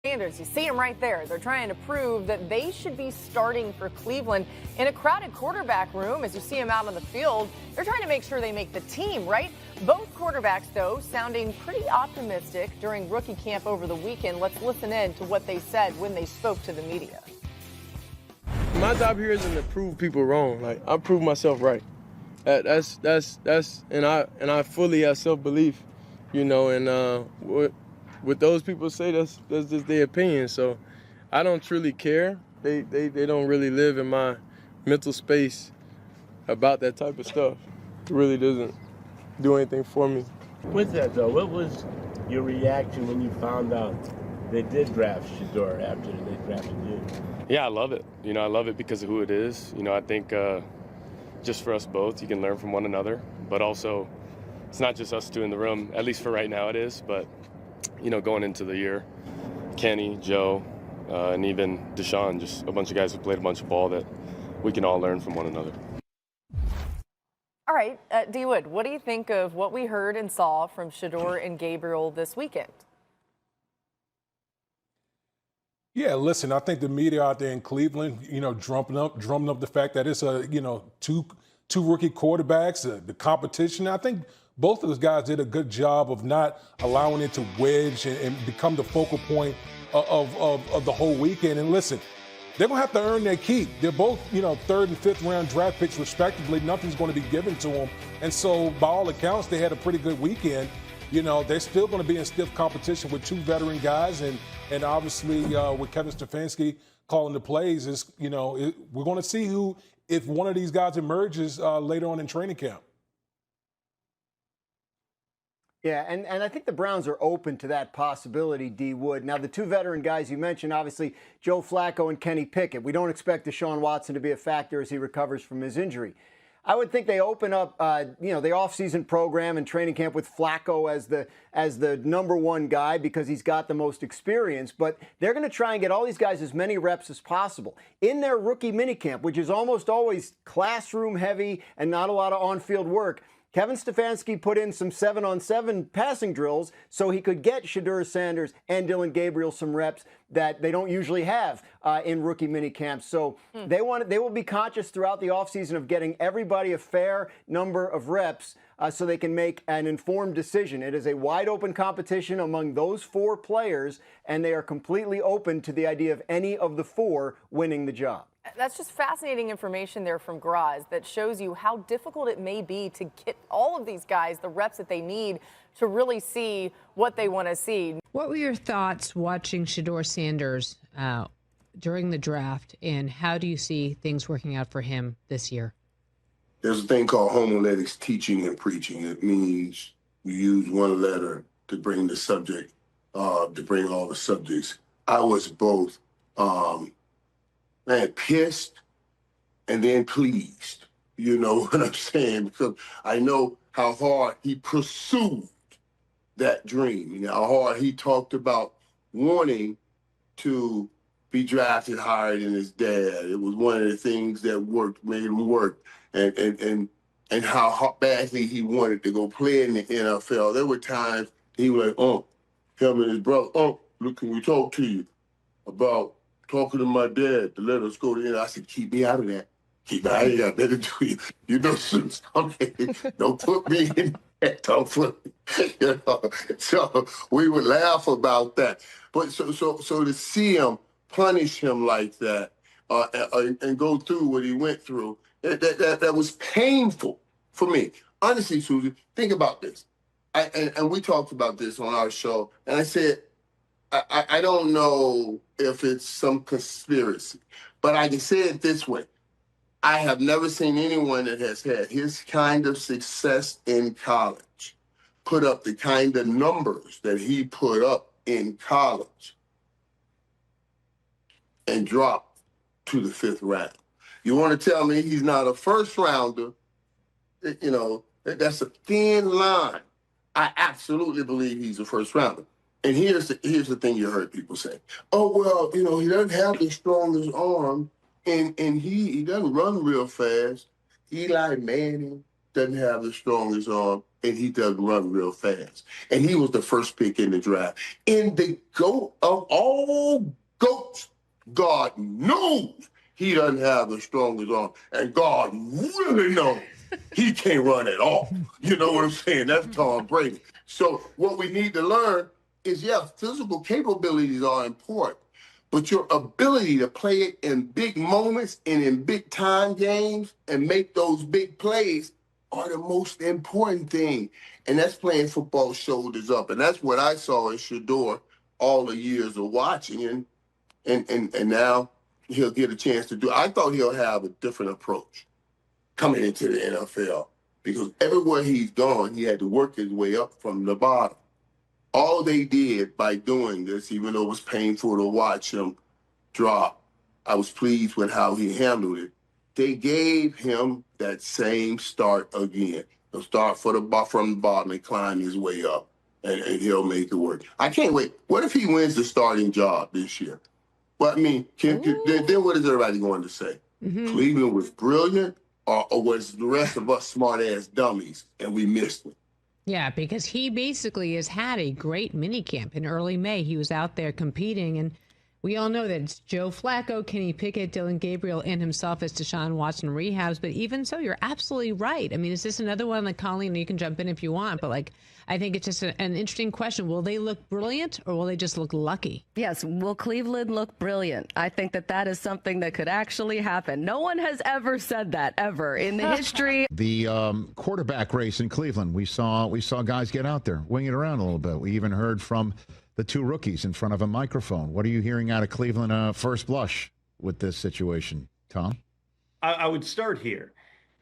Sanders, you see them right there. They're trying to prove that they should be starting for Cleveland in a crowded quarterback room. As you see them out on the field, they're trying to make sure they make the team, right? Both quarterbacks, though, sounding pretty optimistic during rookie camp over the weekend. Let's listen in to what they said when they spoke to the media. My job here isn't to prove people wrong. Like, I prove myself right. And I fully have self-belief, you know, and what those people say, that's just their opinion. So I don't truly care. They don't really live in my mental space about that type of stuff. It really doesn't do anything for me. With that, though, what was your reaction when you found out they did draft Shedeur after they drafted you? Yeah, I love it. You know, I love it because of who it is. You know, I think just for us both, you can learn from one another. But also, it's not just us two in the room, at least for right now it is. But, you know, going into the year, Kenny, Joe, and even Deshaun, just a bunch of guys who played a bunch of ball that we can all learn from one another. All right, D. Wood, what do you think of what we heard and saw from Shedeur and Gabriel this weekend? Yeah, listen, I think the media out there in Cleveland, you know, drumming up the fact that it's two rookie quarterbacks, the competition. I think both of those guys did a good job of not allowing it to wedge and become the focal point of the whole weekend. And listen, they're going to have to earn their keep. They're both, you know, 3rd and 5th round draft picks respectively. Nothing's going to be given to them. And so by all accounts, they had a pretty good weekend. You know, they're still going to be in stiff competition with 2 veteran guys. And obviously with Kevin Stefanski calling the plays, is, you know, we're going to see if one of these guys emerges later on in training camp. Yeah, and I think the Browns are open to that possibility, D. Wood. Now, the 2 veteran guys you mentioned, obviously, Joe Flacco and Kenny Pickett. We don't expect Deshaun Watson to be a factor as he recovers from his injury. I would think they open up, the offseason program and training camp with Flacco as the #1 guy because he's got the most experience. But they're going to try and get all these guys as many reps as possible in their rookie minicamp, which is almost always classroom heavy and not a lot of on-field work. Kevin Stefanski put in some 7-on-7 passing drills so he could get Shedeur Sanders and Dillon Gabriel some reps that they don't usually have in rookie minicamps. So they will be conscious throughout the offseason of getting everybody a fair number of reps so they can make an informed decision. It is a wide open competition among those 4 players, and they are completely open to the idea of any of the 4 winning the job. That's just fascinating information there from Graz that shows you how difficult it may be to get all of these guys the reps that they need to really see what they want to see. What were your thoughts watching Shedeur Sanders during the draft, and how do you see things working out for him this year? There's a thing called homiletics, teaching and preaching. It means you use one letter to bring the subject, to bring all the subjects. I was both pissed and then pleased. You know what I'm saying? Because I know how hard he pursued that dream. You know, how hard he talked about wanting to be drafted higher than his dad. It was one of the things that made him work. And how badly he wanted to go play in the NFL. There were times he was like, him and his brother, look, can we talk to you about talking to my dad to let us go to I said, keep me out of that. Keep me out of that. Better do you. You know, don't put me in that. Don't put me. You know? So we would laugh about that. But so to see him punish him like that and go through what he went through, that was painful for me. Honestly, Susie, think about this. And we talked about this on our show, and I said, I don't know if it's some conspiracy, but I can say it this way. I have never seen anyone that has had his kind of success in college put up the kind of numbers that he put up in college and drop to the 5th round. You want to tell me he's not a first rounder? You know, that's a thin line. I absolutely believe he's a first rounder. And here's the thing you heard people say. Oh, well, you know, he doesn't have the strongest arm, and he doesn't run real fast. Eli Manning, doesn't have the strongest arm, and he doesn't run real fast. And he was the first pick in the draft. In the GOAT of all GOATs, God knows he doesn't have the strongest arm. And God really knows he can't run at all. You know what I'm saying? That's Tom Brady. So what we need to learn is, yeah, physical capabilities are important, but your ability to play it in big moments and in big time games and make those big plays are the most important thing. And that's playing football shoulders up. And that's what I saw in Shedeur all the years of watching. And now he'll get a chance to do. I thought he'll have a different approach coming into the NFL, because everywhere he's gone, he had to work his way up from the bottom. All they did by doing this, even though it was painful to watch him drop, I was pleased with how he handled it. They gave him that same start again. He'll start from the bottom and climb his way up, and he'll make it work. I can't wait. What if he wins the starting job this year? Well, I mean, then what is everybody going to say? Cleveland was brilliant, or was the rest of us smart-ass dummies, and we missed it? Yeah, because he basically has had a great minicamp. In early May, he was out there competing, and we all know that it's Joe Flacco, Kenny Pickett, Dillon Gabriel, and himself as Deshaun Watson rehabs. But even so, you're absolutely right. I mean, is this another one like Colleen? You can jump in if you want, but like, I think it's just an interesting question. Will they look brilliant, or will they just look lucky? Yes. Will Cleveland look brilliant? I think that is something that could actually happen. No one has ever said that, ever, in the history. The quarterback race in Cleveland, we saw guys get out there, wing it around a little bit. We even heard from the two rookies in front of a microphone. What are you hearing out of Cleveland first blush with this situation, Tom? I would start here.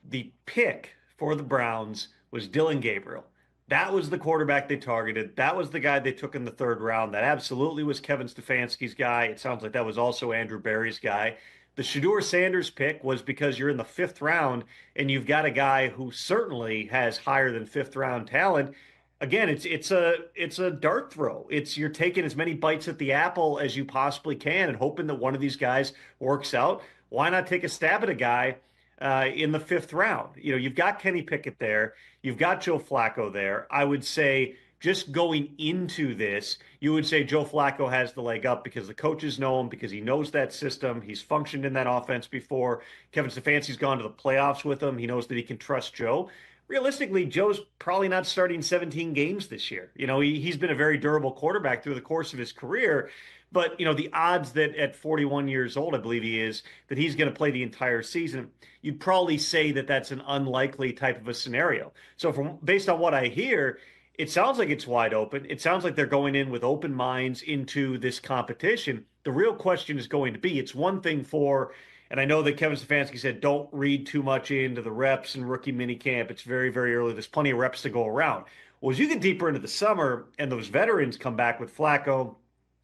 The pick for the Browns was Dillon Gabriel. That was the quarterback they targeted. That was the guy they took in the third round. That absolutely was Kevin Stefanski's guy. It sounds like that was also Andrew Berry's guy. The Shedeur Sanders pick was because you're in the fifth round and you've got a guy who certainly has higher than fifth round talent. Again, it's a dart throw. You're taking as many bites at the apple as you possibly can and hoping that one of these guys works out. Why not take a stab at a guy in the fifth round? You know, you've got Kenny Pickett there. You've got Joe Flacco there. I would say just going into this, you would say Joe Flacco has the leg up because the coaches know him, because he knows that system. He's functioned in that offense before. Kevin Stefanski's gone to the playoffs with him. He knows that he can trust Joe. Realistically, Joe's probably not starting 17 games this year. You know, he's been a very durable quarterback through the course of his career. But, you know, the odds that at 41 years old, I believe he is, that he's going to play the entire season, you'd probably say that that's an unlikely type of a scenario. So based on what I hear, it sounds like it's wide open. It sounds like they're going in with open minds into this competition. The real question is going to be, it's one thing for, and I know that Kevin Stefanski said, don't read too much into the reps and rookie minicamp. It's very, very early. There's plenty of reps to go around. Well, as you get deeper into the summer and those veterans come back with Flacco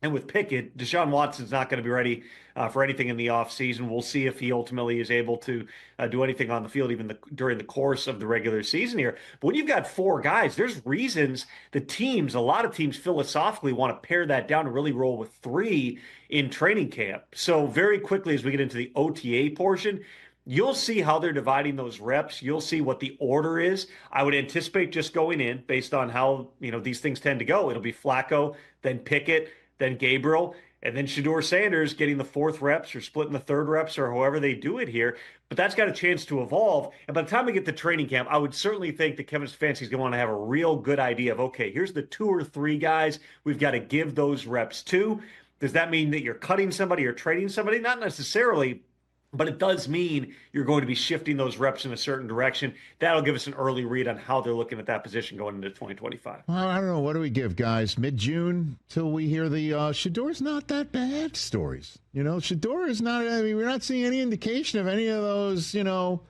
and with Pickett, Deshaun Watson's not going to be ready for anything in the offseason. We'll see if he ultimately is able to do anything on the field even during the course of the regular season here. But when you've got four guys, there's reasons a lot of teams philosophically want to pare that down and really roll with three in training camp. So very quickly as we get into the OTA portion, you'll see how they're dividing those reps. You'll see what the order is. I would anticipate just going in based on how, you know, these things tend to go. It'll be Flacco, then Pickett, then Gabriel, and then Shedeur Sanders getting the fourth reps or splitting the third reps or however they do it here. But that's got a chance to evolve. And by the time we get to training camp, I would certainly think that Kevin Stefanski's going to want to have a real good idea of, okay, here's the 2 or 3 guys we've got to give those reps to. Does that mean that you're cutting somebody or trading somebody? Not necessarily, but it does mean you're going to be shifting those reps in a certain direction. That'll give us an early read on how they're looking at that position going into 2025. Well, I don't know. What do we give, guys? Mid-June till we hear the Shedeur's not that bad stories. You know, Shedeur is not, I mean, we're not seeing any indication of any of those, you know,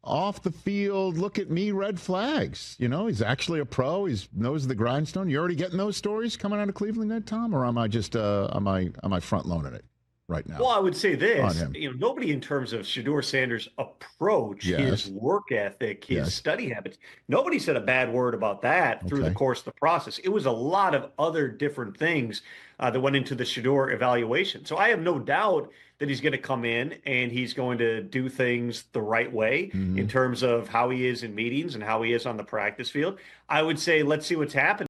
off the field, look at me, red flags. You know, he's actually a pro. He knows the grindstone. You already getting those stories coming out of Cleveland, Tom? Or am I just, am I front-loading it? right now. Well, I would say on this, him. nobody in terms of Shedeur Sanders' approach, his work ethic, his study habits, nobody said a bad word about that through the course of the process. It was a lot of other different things that went into the Shedeur evaluation. So I have no doubt that he's going to come in and he's going to do things the right way in terms of how he is in meetings and how he is on the practice field. I would say, let's see what's happening.